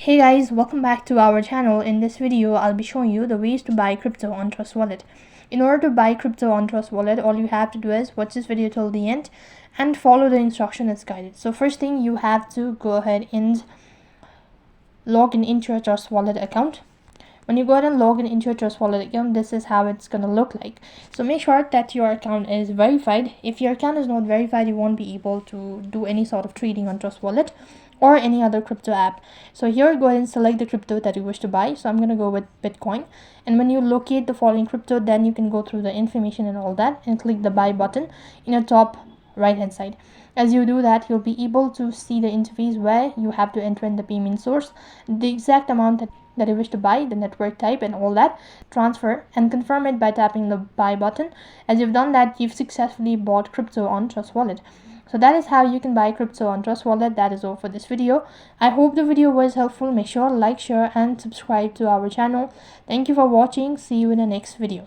Hey guys, welcome back to our channel. In this video, I'll be showing you the ways to buy crypto on Trust Wallet. In order to buy crypto on Trust Wallet, all you have to do is watch this video till the end and follow the instruction as guided. So first thing, you have to go ahead and log in into your Trust Wallet account. When you go ahead and log in into your Trust Wallet account, this is how it's gonna look like. So make sure that your account is verified. If your account is not verified, you won't be able to do any sort of trading on Trust Wallet or any other crypto app. So here, go ahead and select the crypto that you wish to buy. So I'm gonna go with Bitcoin. And when you locate the following crypto, then you can go through the information and all that and click the buy button in the top right hand side. As you do that, you'll be able to see the interface where you have to enter in the payment source, the exact amount that you wish to buy, the network type and all that, transfer and confirm it by tapping the buy button. As you've done that, you've successfully bought crypto on Trust Wallet. So that is how you can buy crypto on Trust Wallet. That is all for this video. I hope the video was helpful. Make sure to like, share and subscribe to our channel. Thank you for watching. See you in the next video.